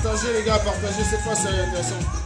Partagez les gars, partagez, cette fois c'est intéressant.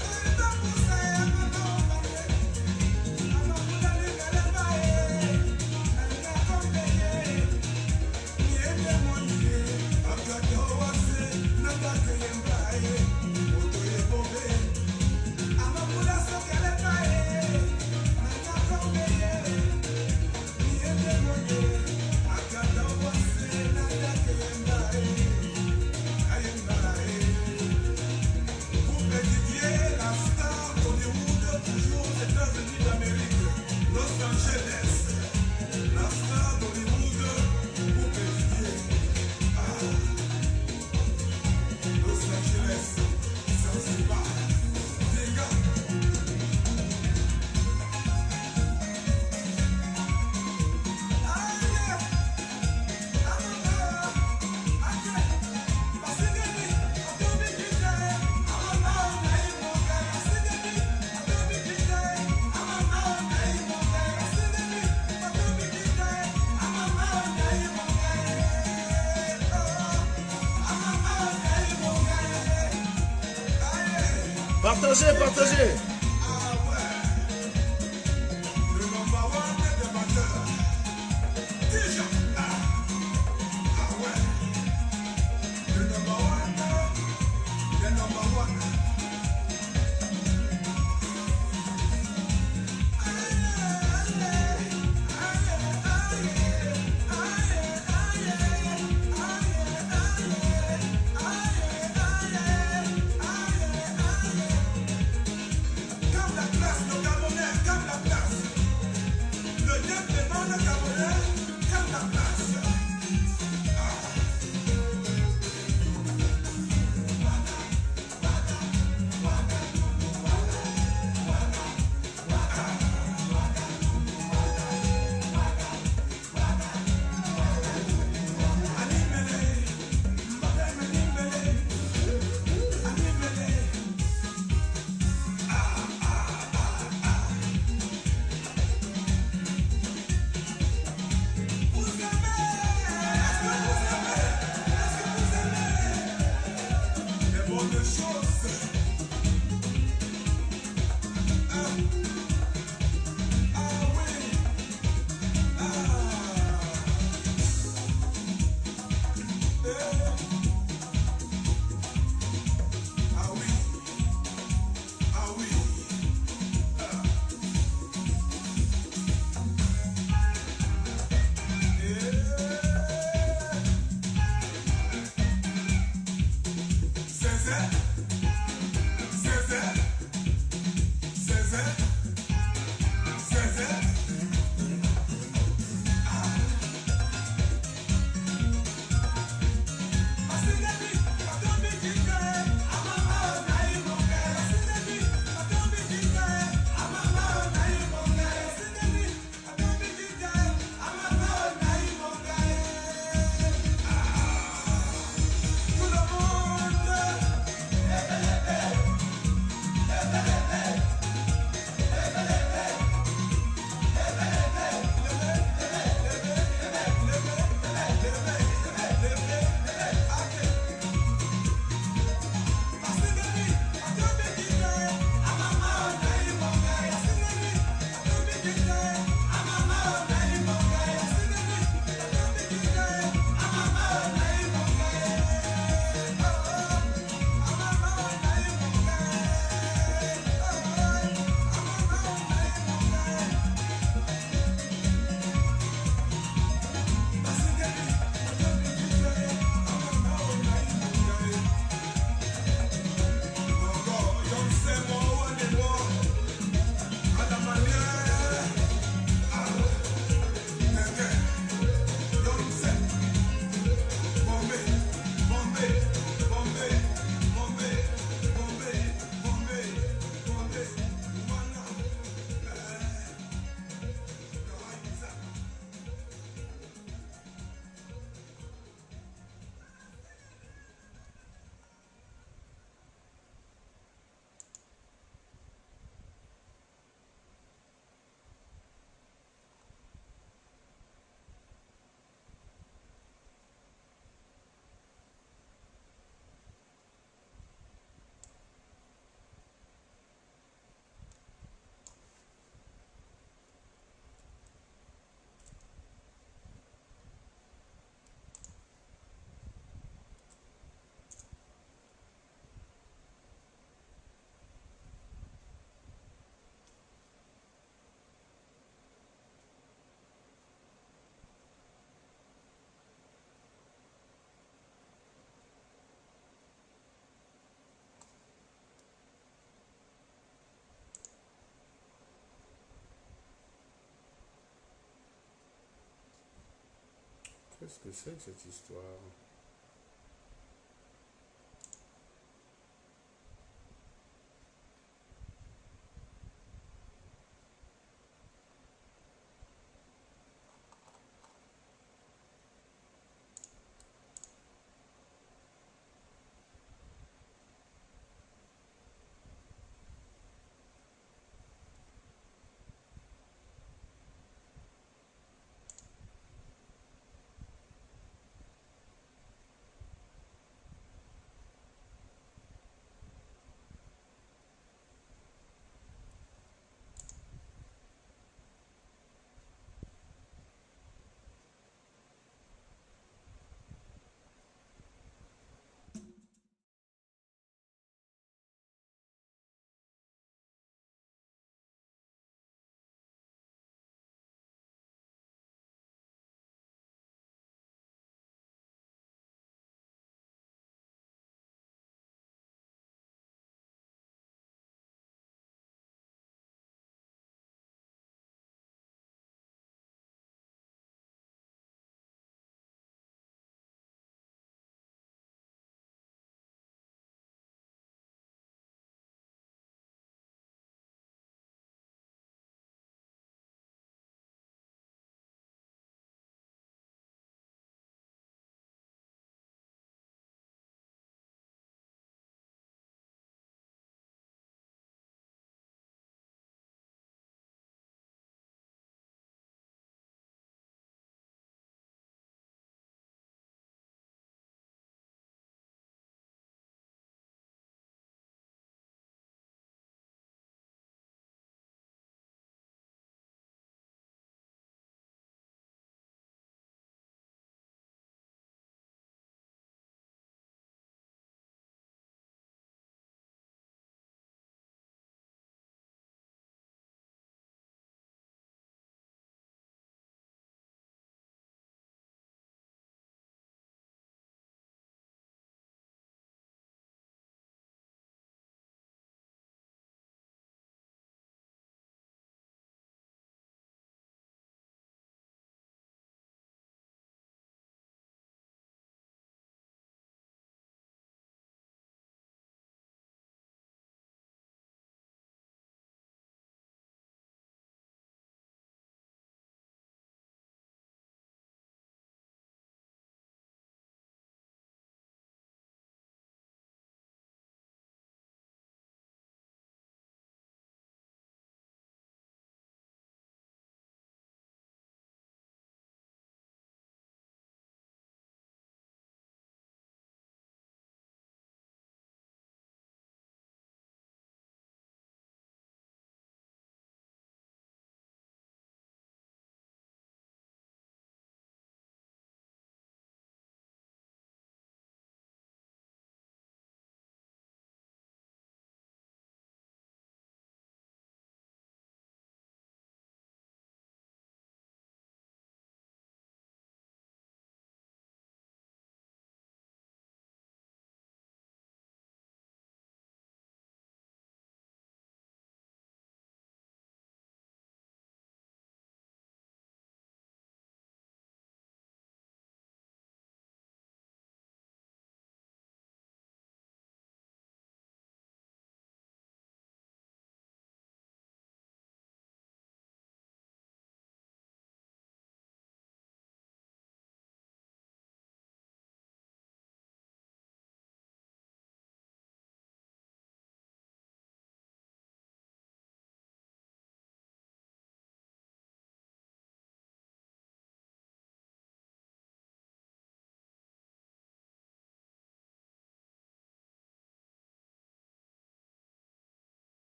Partagez, partagez. Qu'est-ce que c'est que cette histoire?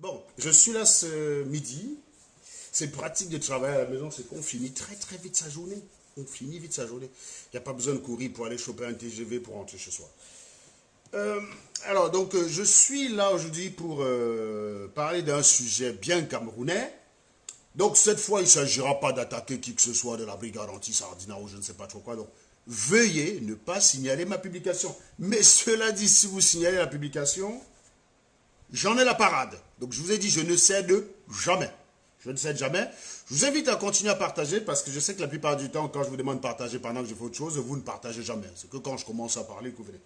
Bon, je suis là ce midi. C'est pratique de travailler à la maison, c'est qu'on finit très très vite sa journée. On finit vite sa journée. Il n'y a pas besoin de courir pour aller choper un TGV pour rentrer chez soi. Alors, donc, je suis là aujourd'hui pour parler d'un sujet bien camerounais. Donc, cette fois, il ne s'agira pas d'attaquer qui que ce soit de la brigade anti-Sardina ou je ne sais pas trop quoi. Donc, veuillez ne pas signaler ma publication. Mais cela dit, si vous signalez la publication, j'en ai la parade. Donc, je vous ai dit, je ne cède jamais. Je ne cède jamais. Je vous invite à continuer à partager parce que je sais que la plupart du temps, quand je vous demande de partager pendant que je fais autre chose, vous ne partagez jamais. C'est que quand je commence à parler que vous venez.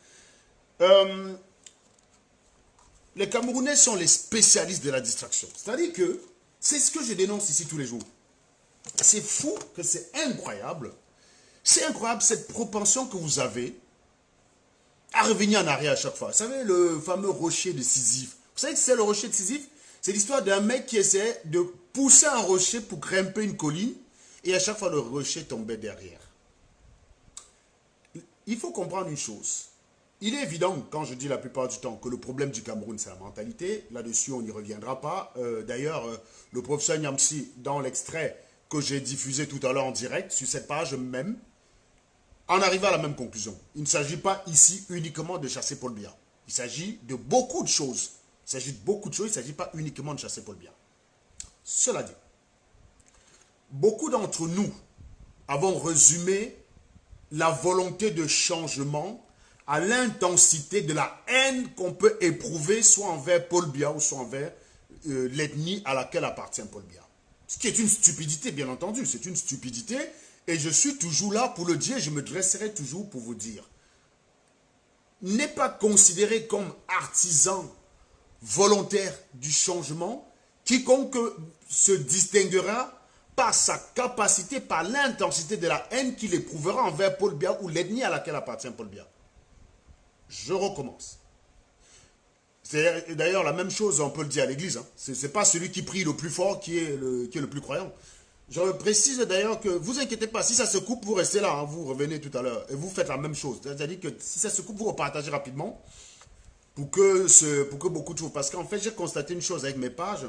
Les Camerounais sont les spécialistes de la distraction. C'est-à-dire que c'est ce que je dénonce ici tous les jours. C'est fou, que c'est incroyable. C'est incroyable cette propension que vous avez à revenir en arrière à chaque fois. Vous savez, le fameux rocher de Sisyphe. Vous savez que c'est le rocher de Sisyphe? C'est l'histoire d'un mec qui essaie de pousser un rocher pour grimper une colline et à chaque fois le rocher tombait derrière. Il faut comprendre une chose. Il est évident, quand je dis la plupart du temps, que le problème du Cameroun, c'est la mentalité. Là-dessus, on n'y reviendra pas. D'ailleurs, le professeur Niamsi, dans l'extrait que j'ai diffusé tout à l'heure en direct, sur cette page même, en arrive à la même conclusion. Il ne s'agit pas ici uniquement de chasser Paul Biya. Il s'agit de beaucoup de choses. Il s'agit de beaucoup de choses, il ne s'agit pas uniquement de chasser Paul Biya. Cela dit, beaucoup d'entre nous avons résumé la volonté de changement à l'intensité de la haine qu'on peut éprouver soit envers Paul Biya ou soit envers l'ethnie à laquelle appartient Paul Biya. Ce qui est une stupidité, bien entendu, c'est une stupidité et je suis toujours là pour le dire, je me dresserai toujours pour vous dire. N'est pas considéré comme artisan volontaire du changement, quiconque se distinguera par sa capacité, par l'intensité de la haine qu'il éprouvera envers Paul Biya ou l'ethnie à laquelle appartient Paul Biya. Je recommence. C'est d'ailleurs la même chose, on peut le dire à l'église. Hein. Ce n'est pas celui qui prie le plus fort qui est le plus croyant. Je précise d'ailleurs que, vous inquiétez pas, si ça se coupe, vous restez là, hein, vous revenez tout à l'heure, et vous faites la même chose. C'est-à-dire que si ça se coupe, vous repartagez rapidement, pour que beaucoup trouvent. Parce qu'en fait, j'ai constaté une chose avec mes pages,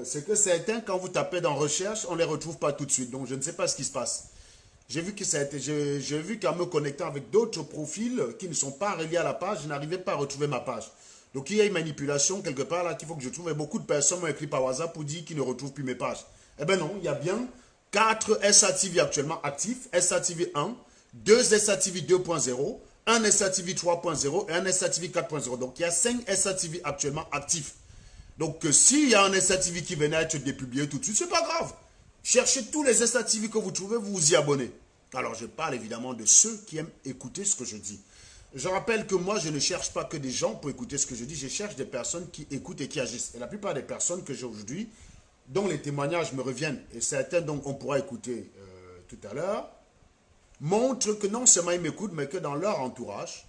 c'est que certains, quand vous tapez dans recherche, on ne les retrouve pas tout de suite. Donc, je ne sais pas ce qui se passe. J'ai vu qu'en me connectant avec d'autres profils qui ne sont pas reliés à la page, je n'arrivais pas à retrouver ma page. Donc, il y a une manipulation quelque part là qu'il faut que je trouve. Et beaucoup de personnes m'ont écrit par WhatsApp pour dire qu'ils ne retrouvent plus mes pages. Eh bien non, il y a bien 4 SATV actuellement actifs. SATV 1, 2 SATV 2.0, un SATV 3.0 et un SATV 4.0. Donc, il y a 5 SATV actuellement actifs. Donc, s'il y a un SATV qui venait à être dépublié tout de suite, ce n'est pas grave. Cherchez tous les SATV que vous trouvez, vous vous y abonnez. Alors, je parle évidemment de ceux qui aiment écouter ce que je dis. Je rappelle que moi, je ne cherche pas que des gens pour écouter ce que je dis. Je cherche des personnes qui écoutent et qui agissent. Et la plupart des personnes que j'ai aujourd'hui, dont les témoignages me reviennent, et certains dont on pourra écouter tout à l'heure, montrent que non seulement ils m'écoutent, mais que dans leur entourage,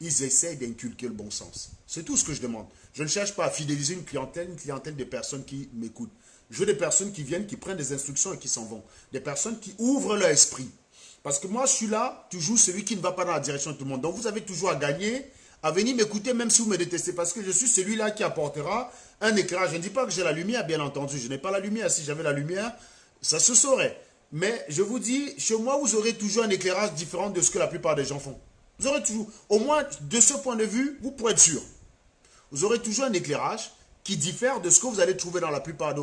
ils essayent d'inculquer le bon sens. C'est tout ce que je demande. Je ne cherche pas à fidéliser une clientèle de personnes qui m'écoutent. Je veux des personnes qui viennent, qui prennent des instructions et qui s'en vont. Des personnes qui ouvrent leur esprit. Parce que moi, je suis là, toujours celui qui ne va pas dans la direction de tout le monde. Donc, vous avez toujours à gagner, à venir m'écouter, même si vous me détestez. Parce que je suis celui-là qui apportera un éclairage. Je ne dis pas que j'ai la lumière, bien entendu. Je n'ai pas la lumière. Si j'avais la lumière, ça se saurait. Mais je vous dis, chez moi, vous aurez toujours un éclairage différent de ce que la plupart des gens font. Vous aurez toujours, au moins de ce point de vue, vous pourrez être sûr. Vous aurez toujours un éclairage qui diffère de ce que vous allez trouver dans la plupart des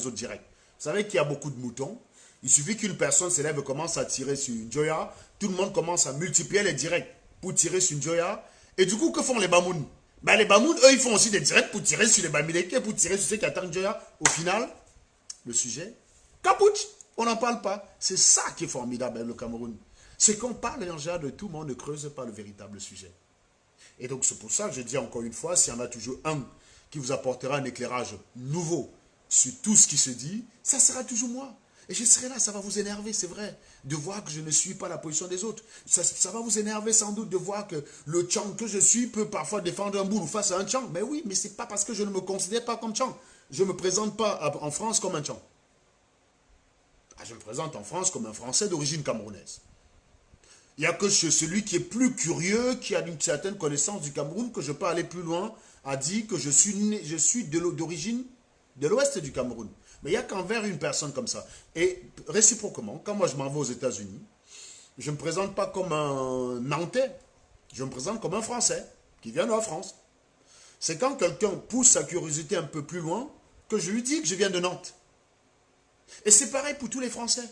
autres directs. Vous savez qu'il y a beaucoup de moutons. Il suffit qu'une personne s'élève et commence à tirer sur une Joya. Tout le monde commence à multiplier les directs pour tirer sur une Joya. Et du coup, que font les Bamoun? Ben, les Bamoun, eux, ils font aussi des directs pour tirer sur les Bamileke, pour tirer sur ceux qui attendent Joya. Au final, le sujet, capouche, on n'en parle pas. C'est ça qui est formidable avec le Cameroun. C'est qu'on parle en général de tout, mais on ne creuse pas le véritable sujet. Et donc, c'est pour ça que je dis encore une fois, s'il y en a toujours un qui vous apportera un éclairage nouveau sur tout ce qui se dit, ça sera toujours moi. Et je serai là, ça va vous énerver, c'est vrai, de voir que je ne suis pas la position des autres. Ça va vous énerver sans doute de voir que le Tchang que je suis peut parfois défendre un boulot face à un Tchang. Mais oui, mais ce n'est pas parce que je ne me considère pas comme Tchang. Je ne me présente pas en France comme un Tchang. Je me présente en France comme un Français d'origine camerounaise. Il n'y a que celui qui est plus curieux, qui a une certaine connaissance du Cameroun, que je peux aller plus loin a dit que je suis d'origine de l'ouest du Cameroun. Mais il n'y a qu'envers une personne comme ça. Et réciproquement, quand moi je m'en vais aux États-Unis, je ne me présente pas comme un Nantais, je me présente comme un Français qui vient de la France. C'est quand quelqu'un pousse sa curiosité un peu plus loin que je lui dis que je viens de Nantes. Et c'est pareil pour tous les Français.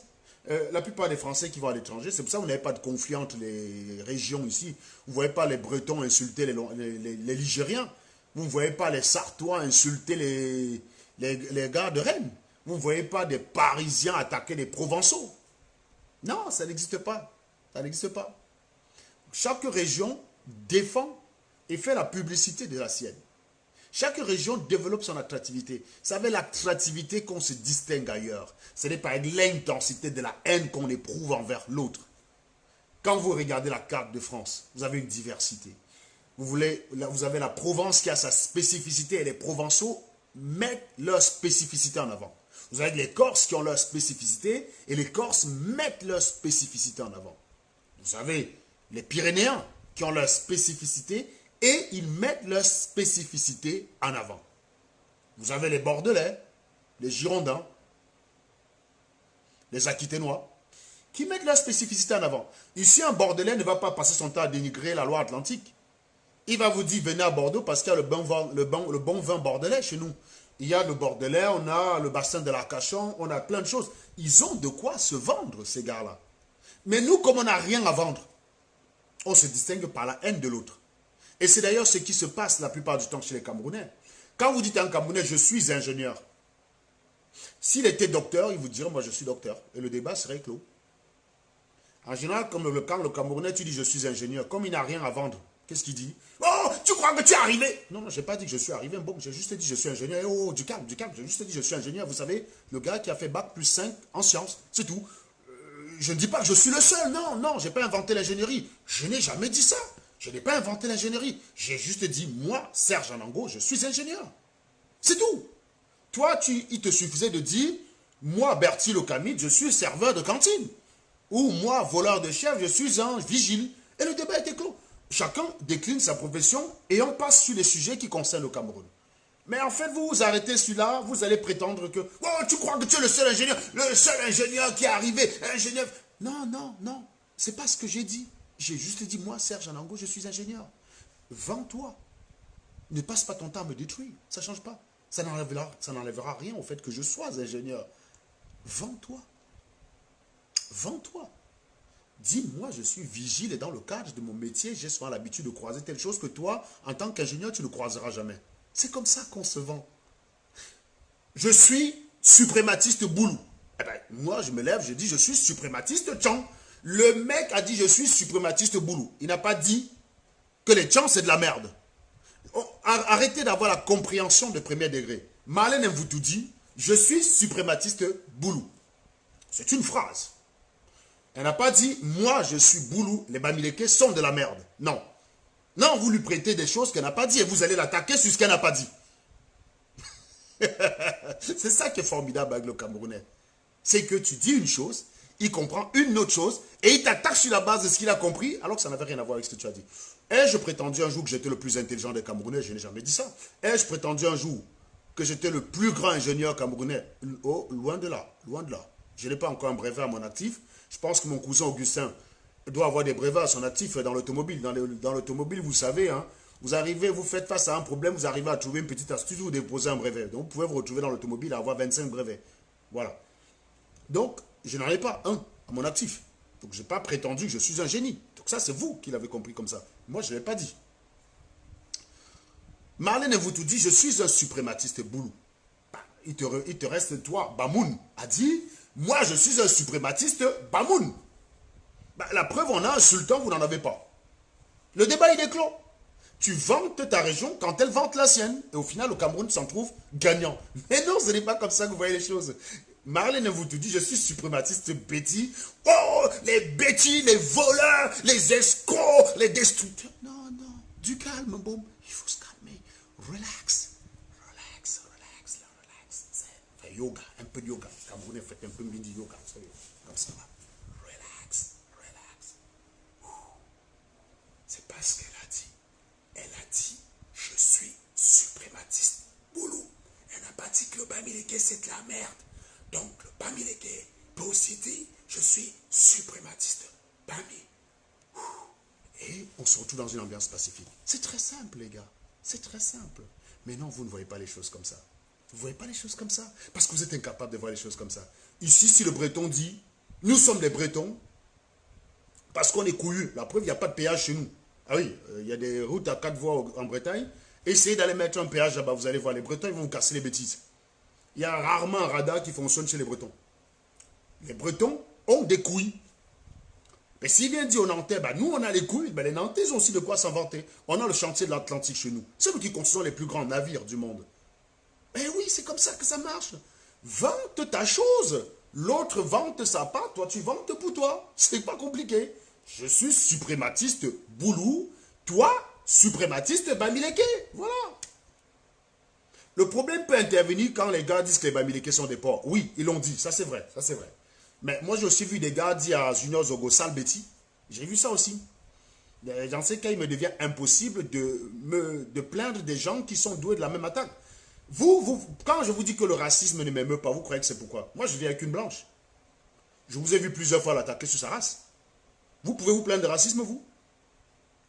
La plupart des Français qui vont à l'étranger, c'est pour ça que vous n'avez pas de conflit entre les régions ici. Vous ne voyez pas les Bretons insulter les Ligériens. Vous ne voyez pas les Sartois insulter les gars de Rennes. Vous ne voyez pas des Parisiens attaquer les Provençaux. Non, ça n'existe pas. Ça n'existe pas. Chaque région défend et fait la publicité de la sienne. Chaque région développe son attractivité. Vous savez, l'attractivité qu'on se distingue ailleurs, ce n'est pas avec l'intensité de la haine qu'on éprouve envers l'autre. Quand vous regardez la carte de France, vous avez une diversité. Vous avez la Provence qui a sa spécificité et les Provençaux mettent leur spécificité en avant. Vous avez les Corses qui ont leur spécificité et les Corses mettent leur spécificité en avant. Vous avez les Pyrénéens qui ont leur spécificité et ils mettent leur spécificité en avant. Vous avez les Bordelais, les Girondins, les Aquitainois, qui mettent leur spécificité en avant. Ici, un Bordelais ne va pas passer son temps à dénigrer la Loire-Atlantique. Il va vous dire, venez à Bordeaux parce qu'il y a le bon vin bordelais chez nous. Il y a le Bordelais, on a le bassin de l'Arcachon, on a plein de choses. Ils ont de quoi se vendre, ces gars-là. Mais nous, comme on n'a rien à vendre, on se distingue par la haine de l'autre. Et c'est d'ailleurs ce qui se passe la plupart du temps chez les Camerounais. Quand vous dites à un Camerounais, je suis ingénieur. S'il était docteur, il vous dirait, moi je suis docteur. Et le débat serait clos. En général, quand le Camerounais, tu dis, je suis ingénieur, comme il n'a rien à vendre, qu'est-ce qu'il dit? Oh, tu crois que tu es arrivé? Non, non, je n'ai pas dit que je suis arrivé. Bon, j'ai juste dit, je suis ingénieur. Oh, du calme, j'ai juste dit, je suis ingénieur. Vous savez, le gars qui a fait bac plus 5 en sciences, c'est tout. Je ne dis pas que je suis le seul. Non, non, je n'ai pas inventé l'ingénierie. Je n'ai jamais dit ça. Je n'ai pas inventé l'ingénierie. J'ai juste dit, moi, Serge Anango, je suis ingénieur. C'est tout. Toi, il te suffisait de dire, moi, Bertil Okamide, je suis serveur de cantine. Ou moi, voleur de chef, je suis un vigile. Et le débat était clos. Chacun décline sa profession et on passe sur les sujets qui concernent le Cameroun. Mais en fait, vous vous arrêtez celui-là, vous allez prétendre que « Oh, tu crois que tu es le seul ingénieur qui est arrivé, ingénieur... » Non, non, non, c'est pas ce que j'ai dit. J'ai juste dit, moi, Serge Anango, je suis ingénieur. Vends-toi. Ne passe pas ton temps à me détruire. Ça ne change pas. Ça n'enlèvera rien au fait que je sois ingénieur. Vends-toi. Vends-toi. Dis, moi, je suis vigile et dans le cadre de mon métier, j'ai souvent l'habitude de croiser telle chose que toi, en tant qu'ingénieur, tu ne croiseras jamais. C'est comme ça qu'on se vend. Je suis suprématiste boulou. Eh bien, moi, je me lève, je dis, je suis suprématiste Tchang. Le mec a dit, je suis suprématiste boulou. Il n'a pas dit que les Tchang, c'est de la merde. Arrêtez d'avoir la compréhension de premier degré. Marlène Mvoutou dit, je suis suprématiste boulou. C'est une phrase. Elle n'a pas dit, moi je suis boulou, les Bamileke sont de la merde. Non. Non, vous lui prêtez des choses qu'elle n'a pas dit et vous allez l'attaquer sur ce qu'elle n'a pas dit. C'est ça qui est formidable avec le Camerounais. C'est que tu dis une chose, il comprend une autre chose et il t'attaque sur la base de ce qu'il a compris alors que ça n'avait rien à voir avec ce que tu as dit. Ai-je prétendu un jour que j'étais le plus intelligent des Camerounais? Je n'ai jamais dit ça. Ai-je prétendu un jour que j'étais le plus grand ingénieur camerounais? Oh, loin de là, loin de là. Je n'ai pas encore un brevet à mon actif. Je pense que mon cousin Augustin doit avoir des brevets à son actif dans l'automobile. Dans l'automobile, vous savez, hein, vous arrivez, vous faites face à un problème, vous arrivez à trouver une petite astuce, vous déposez un brevet. Donc, vous pouvez vous retrouver dans l'automobile à avoir 25 brevets. Voilà. Donc, je n'en ai pas un à mon actif. Donc, je n'ai pas prétendu que je suis un génie. Donc, ça, c'est vous qui l'avez compris comme ça. Moi, je ne l'ai pas dit. Marlène Mvoutou dit, je suis un suprématiste boulou. Il te reste, toi, Bamoun, a dit, moi, je suis un suprématiste Bamoun. La preuve, on a un sultan, vous n'en avez pas. Le débat, il est clos. Tu vantes ta région quand elle vante la sienne. Et au final, le Cameroun s'en trouve gagnant. Mais non, ce n'est pas comme ça que vous voyez les choses. Marlène Mvoutou dit, je suis suprématiste Betty. Oh, les bêtis, les voleurs, les escrocs, les destructeurs. Non, non, du calme, boum. Il faut se calmer. Relax. Relax, relax, relax. Fais yoga, un peu de yoga. Camerounais, faites un peu de yoga. Comme ça. Relax, relax. C'est pas ce qu'elle a dit. Elle a dit, je suis le Bamileke, c'est de la merde. Donc, le Bamileke peut aussi dire, je suis suprématiste. Bami. Et on se retrouve dans une ambiance pacifique. C'est très simple, les gars. C'est très simple. Mais non, vous ne voyez pas les choses comme ça. Vous ne voyez pas les choses comme ça. Parce que vous êtes incapable de voir les choses comme ça. Ici, si le Breton dit, nous sommes des Bretons, parce qu'on est couillus. La preuve, il n'y a pas de péage chez nous. Ah oui, il y a des routes à 4 voies en Bretagne. Essayez d'aller mettre un péage là-bas, vous allez voir. Les Bretons, ils vont vous casser les bêtises. Il y a rarement un radar qui fonctionne chez les Bretons. Les Bretons ont des couilles. Mais s'il vient dire aux Nantais, bah, nous on a les couilles, bah, les Nantais ont aussi de quoi s'en vanter. On a le chantier de l'Atlantique chez nous. C'est nous qui construisons les plus grands navires du monde. Eh oui, c'est comme ça que ça marche. Vante ta chose. L'autre vante sa part, toi tu vantes pour toi. C'est pas compliqué. Je suis suprématiste Boulou, toi suprématiste Bamileke. Voilà. Le problème peut intervenir quand les gars disent que les Bamileke sont des porcs. Oui, ils l'ont dit, ça c'est vrai, ça c'est vrai. Mais moi, j'ai aussi vu des gars dire à Junior Zogo, sale Betty. J'ai vu ça aussi. Dans ces cas, il me devient impossible de plaindre des gens qui sont doués de la même attaque. Quand je vous dis que le racisme ne m'émeut pas, vous croyez que c'est pourquoi? Moi, je vis avec une blanche. Je vous ai vu plusieurs fois l'attaquer sur sa race. Vous pouvez vous plaindre de racisme, vous?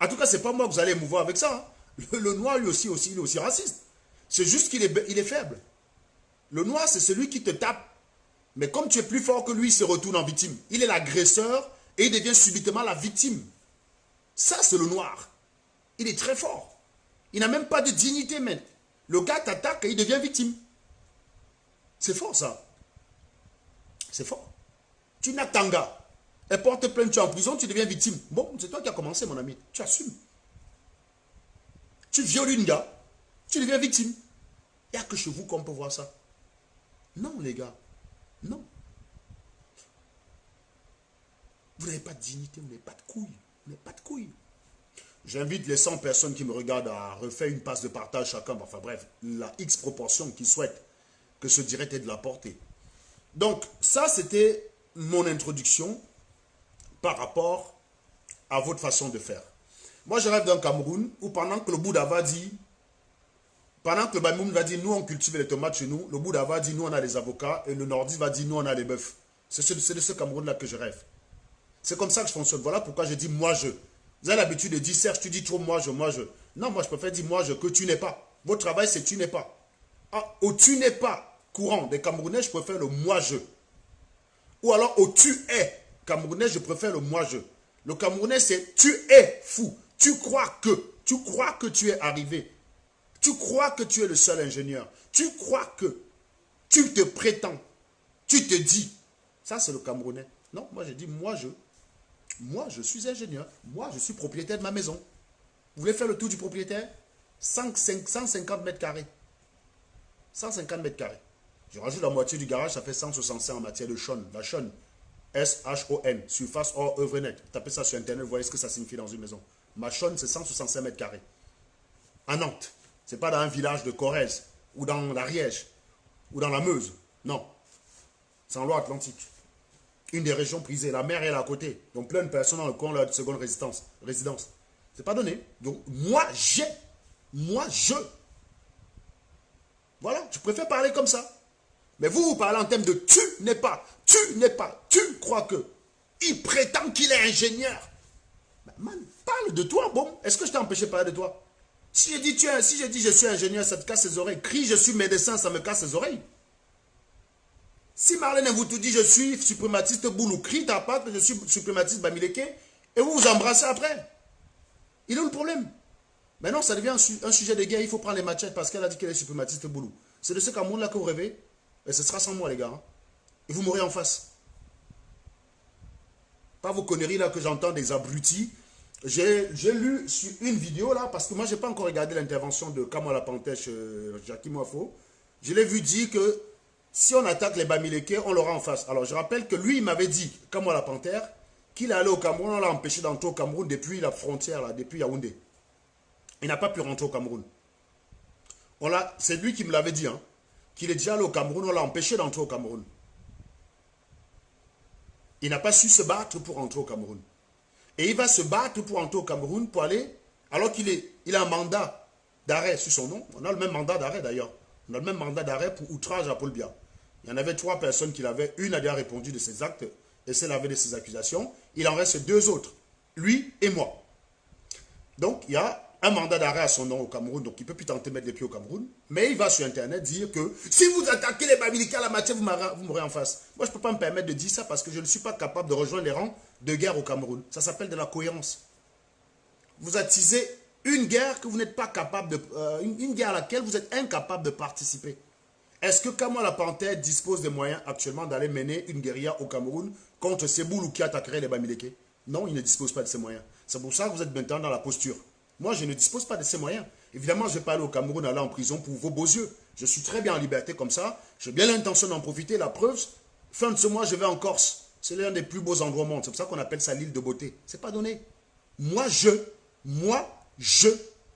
En tout cas, ce n'est pas moi que vous allez émouvoir avec ça. Hein. Le noir, lui aussi, il est aussi raciste. C'est juste qu'il est faible. Le noir, c'est celui qui te tape. Mais comme tu es plus fort que lui, il se retourne en victime. Il est l'agresseur et il devient subitement la victime. Ça, c'est le noir. Il est très fort. Il n'a même pas de dignité, même. Le gars t'attaque et il devient victime. C'est fort, ça. C'est fort. Tu n'as tanga. Elle porte plainte, tu es en prison, tu deviens victime. Bon, c'est toi qui as commencé, mon ami. Tu assumes. Tu violes une gars, tu deviens victime. Il n'y a que chez vous qu'on peut voir ça. Non, les gars. Non. Vous n'avez pas de dignité, vous n'avez pas de couilles. Vous n'avez pas de couilles. J'invite les 100 personnes qui me regardent à refaire une passe de partage chacun. Enfin bref, la X proportion qui souhaite que ce direct ait de la portée. Donc, ça, c'était mon introduction par rapport à votre façon de faire. Moi, je rêve d'un Cameroun où pendant que le Bouddha va dire, pendant que le Bamoun va dire, nous, on cultive les tomates chez nous, le Bouddha va dire, nous, on a les avocats, et le Nordiste va dire, nous, on a les bœufs. C'est de ce Cameroun-là que je rêve. C'est comme ça que je fonctionne. Voilà pourquoi je dis moi, je. Vous avez l'habitude de dire, Serge, tu dis trop moi, je, moi, je. Non, moi, je préfère dire moi, je, que tu n'es pas. Votre travail, c'est tu n'es pas. Ah, au tu n'es pas courant des Camerounais, je préfère le moi, je. Ou alors au tu es Camerounais, je préfère le moi, je. Le Camerounais, c'est tu es fou. Tu crois que tu es arrivé. Tu crois que tu es le seul ingénieur. Tu crois que tu te prétends. Tu te dis. Ça, c'est le Camerounais. Non, moi, je dis moi, je. Moi, je suis ingénieur. Moi, je suis propriétaire de ma maison. Vous voulez faire le tour du propriétaire? 150 mètres carrés. 150 mètres carrés. Je rajoute la moitié du garage, ça fait 165 en matière de chon. La chon. S-H-O-N. Surface hors œuvre nette. Tapez ça sur Internet, vous voyez ce que ça signifie dans une maison. Ma chon, c'est 165 mètres carrés. À Nantes. Ce n'est pas dans un village de Corrèze, ou dans l'Ariège, ou dans la Meuse. Non. C'est en Loire-Atlantique. Une des régions prisées. La mer est là à côté. Donc plein de personnes dans le coin là, de seconde résidence. C'est pas donné. Donc moi, j'ai. Moi, je. Voilà. Je préfère parler comme ça. Mais vous parlez en termes de tu n'es pas. Tu n'es pas. Tu crois que. Il prétend qu'il est ingénieur. Man, parle de toi, bon. Est-ce que je t'ai empêché de parler de toi? Si je dis je suis ingénieur, ça te casse les oreilles. Crie je suis médecin, ça me casse les oreilles. Si Marlène vous tout dit je suis suprématiste Boulou, crie ta part que je suis suprématiste Bamileke et vous vous embrassez après. Il est où le problème? Maintenant, ça devient un sujet de guerre. Il faut prendre les machettes parce qu'elle a dit qu'elle est suprématiste Boulou. C'est de ce Cameroun-là que vous rêvez. Et ce sera sans moi, les gars. Hein. Et vous mourrez en face. Pas vos conneries là que j'entends des abrutis. J'ai lu sur une vidéo là, parce que moi, je n'ai pas encore regardé l'intervention de Kamala Pantèche, Jackie Moafo. Je l'ai vu dire que si on attaque les Bamileke, on l'aura en face. Alors, je rappelle que lui, il m'avait dit, Kamala Panthère, qu'il allait au Cameroun, on l'a empêché d'entrer au Cameroun depuis la frontière, là, depuis Yaoundé. Il n'a pas pu rentrer au Cameroun. C'est lui qui me l'avait dit, hein, qu'il est déjà allé au Cameroun, on l'a empêché d'entrer au Cameroun. Il n'a pas su se battre pour rentrer au Cameroun. Et il va se battre pour entrer au Cameroun, pour aller, alors qu'il a un mandat d'arrêt sur son nom. On a le même mandat d'arrêt d'ailleurs. On a le même mandat d'arrêt pour outrage à Paul Biya. Il y en avait 3 personnes qui l'avaient. Une a déjà répondu de ses actes et celle avait de ses accusations. Il en reste 2 autres, lui et moi. Donc, il y a un mandat d'arrêt à son nom au Cameroun, donc il ne peut plus tenter de mettre les pieds au Cameroun. Mais il va sur Internet dire que si vous attaquez les Bamileke à la matière, vous m'aurez en face. Moi, je ne peux pas me permettre de dire ça parce que je ne suis pas capable de rejoindre les rangs de guerre au Cameroun. Ça s'appelle de la cohérence. Vous attisez une guerre que vous n'êtes pas capable de... une guerre à laquelle vous êtes incapable de participer. Est-ce que Kamala Panthère dispose des moyens actuellement d'aller mener une guérilla au Cameroun contre Seboulou qui attaquerait les Bamileke? Non, il ne dispose pas de ces moyens. C'est pour ça que vous êtes maintenant dans la posture. Moi, je ne dispose pas de ces moyens. Évidemment, je ne vais pas aller au Cameroun, aller en prison pour vos beaux yeux. Je suis très bien en liberté comme ça. J'ai bien l'intention d'en profiter. La preuve, fin de ce mois, je vais en Corse. C'est l'un des plus beaux endroits au monde. C'est pour ça qu'on appelle ça l'île de beauté. Ce n'est pas donné. Moi, je.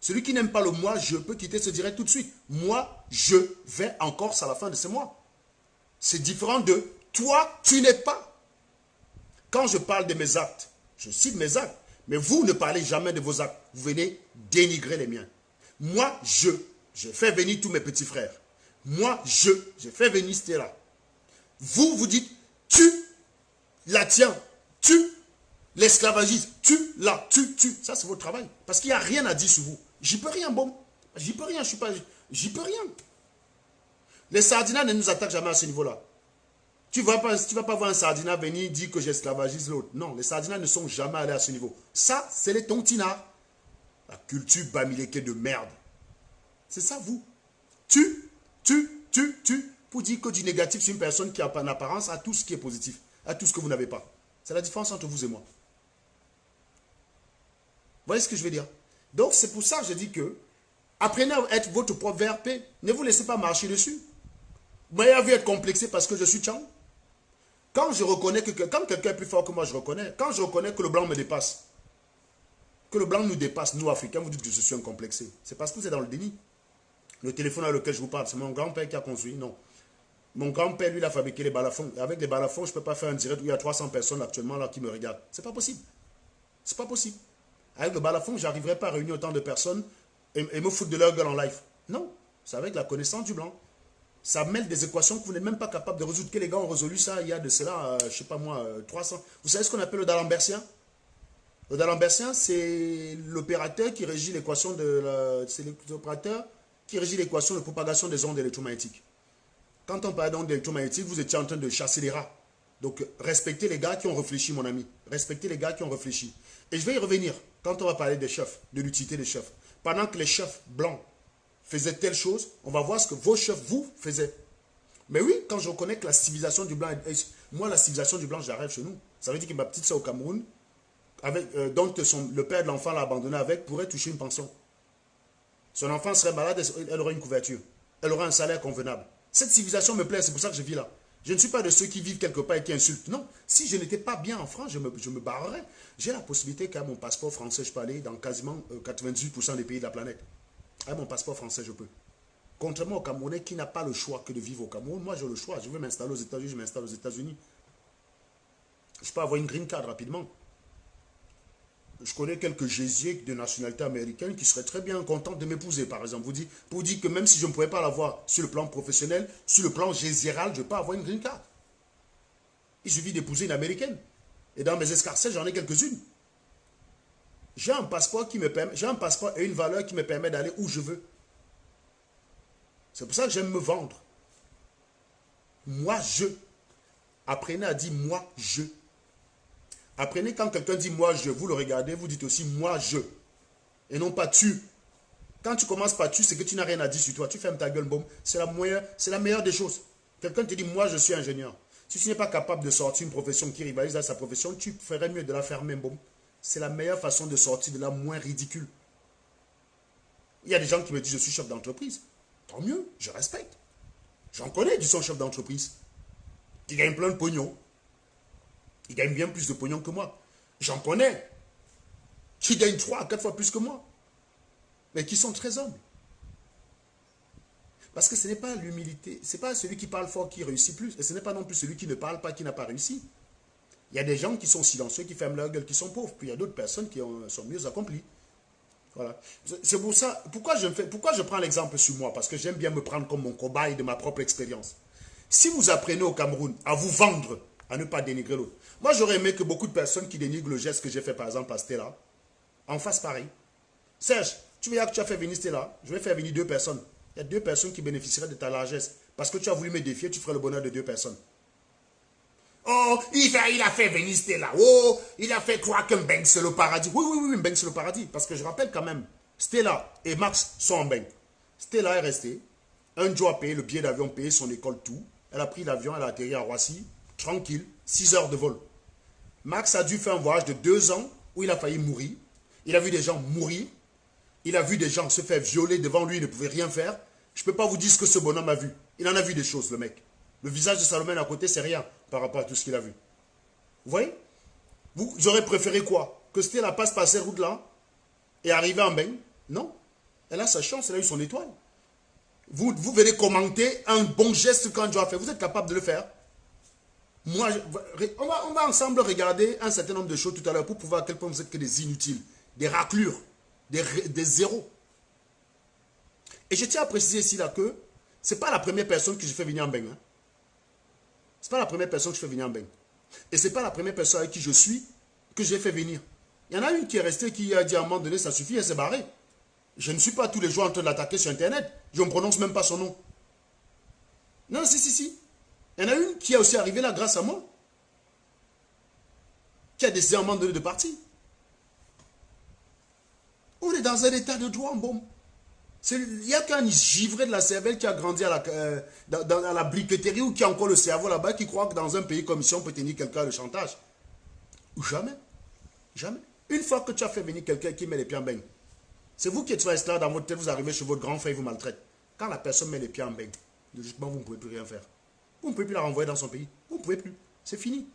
Celui qui n'aime pas le moi, je peux quitter ce direct tout de suite. Moi, je vais en Corse à la fin de ce mois. C'est différent de toi, tu n'es pas. Quand je parle de mes actes, je cite mes actes. Mais vous ne parlez jamais de vos actes. Vous venez dénigrer les miens. Moi, j'ai fait venir tous mes petits frères. Moi, j'ai fait venir Stella. Vous dites, tu la tiens, tu l'esclavagisme, tu la, tu. Ça, c'est votre travail. Parce qu'il n'y a rien à dire sur vous. J'y peux rien, bon. J'y peux rien, j'y peux rien. Les sardinats ne nous attaquent jamais à ce niveau-là. Tu ne vas pas voir un sardinat venir dire que j'esclavagise l'autre. Non, les sardinats ne sont jamais allés à ce niveau. Ça, c'est les tontinards. La culture bamileke de merde. C'est ça, vous. Tu. Pour dire que du négatif sur une personne qui a en apparence à tout ce qui est positif. À tout ce que vous n'avez pas. C'est la différence entre vous et moi. Vous voyez ce que je veux dire? Donc, c'est pour ça que je dis que apprenez à être votre propre VRP. Ne vous laissez pas marcher dessus. Vous m'avez vu être complexé parce que je suis Tchang. Quand je reconnais que quand quelqu'un est plus fort que moi, je reconnais. Quand je reconnais que le blanc me dépasse, que le blanc nous dépasse, nous Africains, vous dites que je suis incomplexé. C'est parce que vous êtes dans le déni. Le téléphone avec lequel je vous parle, c'est mon grand-père qui a construit. Non. Mon grand-père, lui, il a fabriqué les balafons. Et avec les balafons, je ne peux pas faire un direct où il y a 300 personnes actuellement là qui me regardent. C'est pas possible. C'est pas possible. Avec le balafon, je n'arriverai pas à réunir autant de personnes et me foutre de leur gueule en live. Non. C'est avec la connaissance du blanc. Ça mêle des équations que vous n'êtes même pas capable de résoudre. Que les gars ont résolu ça il y a de cela, je ne sais pas moi, 300. Vous savez ce qu'on appelle le D'Alembertien? Le D'Alembertien, c'est l'opérateur qui régit l'équation de propagation des ondes électromagnétiques. Quand on parle d'ondes électromagnétiques, vous étiez en train de chasser les rats. Donc, respectez les gars qui ont réfléchi, mon ami. Respectez les gars qui ont réfléchi. Et je vais y revenir quand on va parler des chefs, de l'utilité des chefs. Pendant que les chefs blancs faisaient telle chose, on va voir ce que vos chefs, vous, faisaient. Mais oui, quand je reconnais que la civilisation du blanc, moi, la civilisation du blanc, j'arrive chez nous. Ça veut dire que ma petite soeur au Cameroun, dont le père de l'enfant l'a abandonné avec, pourrait toucher une pension. Son enfant serait malade, elle aurait une couverture. Elle aurait un salaire convenable. Cette civilisation me plaît, c'est pour ça que je vis là. Je ne suis pas de ceux qui vivent quelque part et qui insultent. Non, si je n'étais pas bien en France, je me barrerais. J'ai la possibilité qu'à mon passeport français, je peux aller dans quasiment 98% des pays de la planète. Avec mon passeport français, je peux. Contrairement au Camerounais qui n'a pas le choix que de vivre au Cameroun, moi j'ai le choix. Je veux m'installer aux États-Unis, je m'installe aux États-Unis. Je peux avoir une green card rapidement. Je connais quelques gésiers de nationalité américaine qui seraient très bien contents de m'épouser, par exemple. Pour dire que même si je ne pourrais pas l'avoir sur le plan professionnel, sur le plan gésiéral, je peux avoir une green card. Il suffit d'épouser une américaine. Et dans mes escarcelles, j'en ai quelques-unes. J'ai un passeport et une valeur qui me permet d'aller où je veux. C'est pour ça que j'aime me vendre. Moi, je. Apprenez à dire moi, je. Apprenez quand quelqu'un dit moi, je, vous le regardez, vous dites aussi moi, je. Et non pas tu. Quand tu commences par tu, c'est que tu n'as rien à dire sur toi. Tu fermes ta gueule, boum. C'est la meilleure des choses. Quelqu'un te dit moi, je suis ingénieur. Si tu n'es pas capable de sortir une profession qui rivalise à sa profession, tu ferais mieux de la fermer, boum. C'est la meilleure façon de sortir de la moins ridicule. Il y a des gens qui me disent je suis chef d'entreprise. Tant mieux, je respecte. J'en connais qui sont chefs d'entreprise. Qui gagnent plein de pognon. Ils gagnent bien plus de pognon que moi. J'en connais. Qui gagnent 3 à 4 fois plus que moi. Mais qui sont très humbles. Parce que ce n'est pas l'humilité. Ce n'est pas celui qui parle fort qui réussit plus. Et ce n'est pas non plus celui qui ne parle pas qui n'a pas réussi. Il y a des gens qui sont silencieux, qui ferment leur gueule, qui sont pauvres. Puis il y a d'autres personnes qui sont mieux accomplies. Voilà. C'est pour ça, pourquoi je prends l'exemple sur moi? Parce que j'aime bien me prendre comme mon cobaye de ma propre expérience. Si vous apprenez au Cameroun à vous vendre, à ne pas dénigrer l'autre. Moi, j'aurais aimé que beaucoup de personnes qui dénigrent le geste que j'ai fait, par exemple, à Stella, en fassent pareil. Serge, tu veux dire que tu as fait venir Stella? Je vais faire venir 2 personnes. Il y a 2 personnes qui bénéficieraient de ta largesse. Parce que tu as voulu me défier, tu ferais le bonheur de 2 personnes. Oh, il a fait venir Stella. Oh, il a fait croire que Mbeng c'est le paradis. Oui, oui, oui, Mbeng c'est le paradis. Parce que je rappelle quand même, Stella et Max sont en Mbeng. Stella est restée. Un jour a payé le billet d'avion, payé son école, tout. Elle a pris l'avion, elle a atterri à Roissy, tranquille, 6 heures de vol. Max a dû faire un voyage de 2 ans où il a failli mourir. Il a vu des gens mourir. Il a vu des gens se faire violer devant lui, il ne pouvait rien faire. Je ne peux pas vous dire ce que ce bonhomme a vu. Il en a vu des choses, le mec. Le visage de Salomon à côté, c'est rien par rapport à tout ce qu'il a vu. Vous voyez? Vous aurez préféré quoi? Que Stella passe par cette route-là et arriver en Mbeng? Non. Elle a sa chance, elle a eu son étoile. Vous venez commenter un bon geste quand Dieu a fait. Vous êtes capable de le faire? Moi, on va ensemble regarder un certain nombre de choses tout à l'heure pour pouvoir à quel point vous êtes que des inutiles, des raclures, des zéros. Et je tiens à préciser ici là que ce n'est pas la première personne que je fais venir en Mbeng. Hein. Ce n'est pas la première personne que je fais venir en Mbeng. Et ce n'est pas la première personne avec qui je suis que j'ai fait venir. Il y en a une qui est restée, qui a dit à un moment donné, ça suffit, elle s'est barrée. Je ne suis pas tous les jours en train de l'attaquer sur Internet. Je ne prononce même pas son nom. Non, si. Il y en a une qui est aussi arrivée là grâce à moi. Qui a décidé à un moment donné de partir. On est dans un état de droit, bon. Il n'y a qu'un givré de la cervelle qui a grandi dans la briqueterie ou qui a encore le cerveau là-bas qui croit que dans un pays comme ici, on peut tenir quelqu'un à le chantage. Jamais. Jamais. Une fois que tu as fait venir quelqu'un qui met les pieds en Mbeng, c'est vous qui êtes là dans votre tête, vous arrivez chez votre grand frère et vous maltraite. Quand la personne met les pieds en Mbeng, logiquement, vous ne pouvez plus rien faire. Vous ne pouvez plus la renvoyer dans son pays. Vous ne pouvez plus. C'est fini.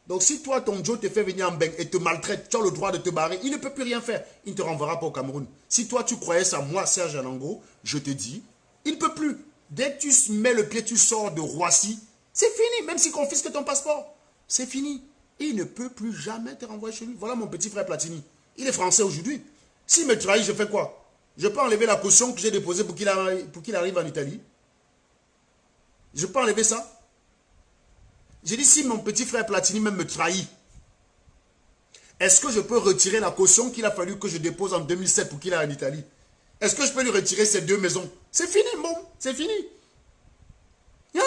Donc si toi, ton Joe te fait venir en Mbeng et te maltraite, tu as le droit de te barrer, il ne peut plus rien faire. Il ne te renverra pas au Cameroun. Si toi, tu croyais ça, moi, Serge Anango, je te dis, il ne peut plus. Dès que tu mets le pied, tu sors de Roissy, c'est fini. Même s'il confisque ton passeport, c'est fini. Il ne peut plus jamais te renvoyer chez lui. Voilà mon petit frère Platini. Il est français aujourd'hui. S'il me trahit, je fais quoi? Je peux enlever la caution que j'ai déposée pour qu'il arrive en Italie. Je peux enlever ça. J'ai dit, si mon petit frère Platini même me trahit, est-ce que je peux retirer la caution qu'il a fallu que je dépose en 2007 pour qu'il aille en Italie? Est-ce que je peux lui retirer ces 2 maisons? C'est fini, bon, c'est fini. Ah,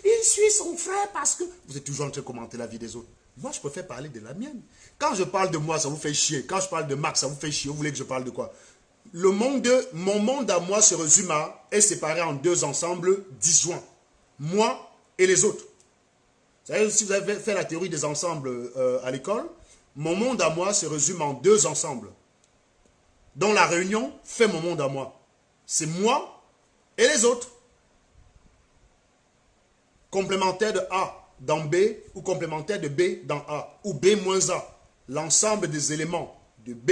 il suit son frère parce que... Vous êtes toujours en train de commenter la vie des autres. Moi, je préfère parler de la mienne. Quand je parle de moi, ça vous fait chier. Quand je parle de Max, ça vous fait chier. Vous voulez que je parle de quoi? Mon monde à moi se résume est séparé en 2 ensembles disjoints. Moi et les autres. Vous savez, si vous avez fait la théorie des ensembles à l'école, mon monde à moi se résume en 2 ensembles. Dont la réunion fait mon monde à moi. C'est moi et les autres. Complémentaire de A dans B ou complémentaire de B dans A ou B moins A. L'ensemble des éléments de B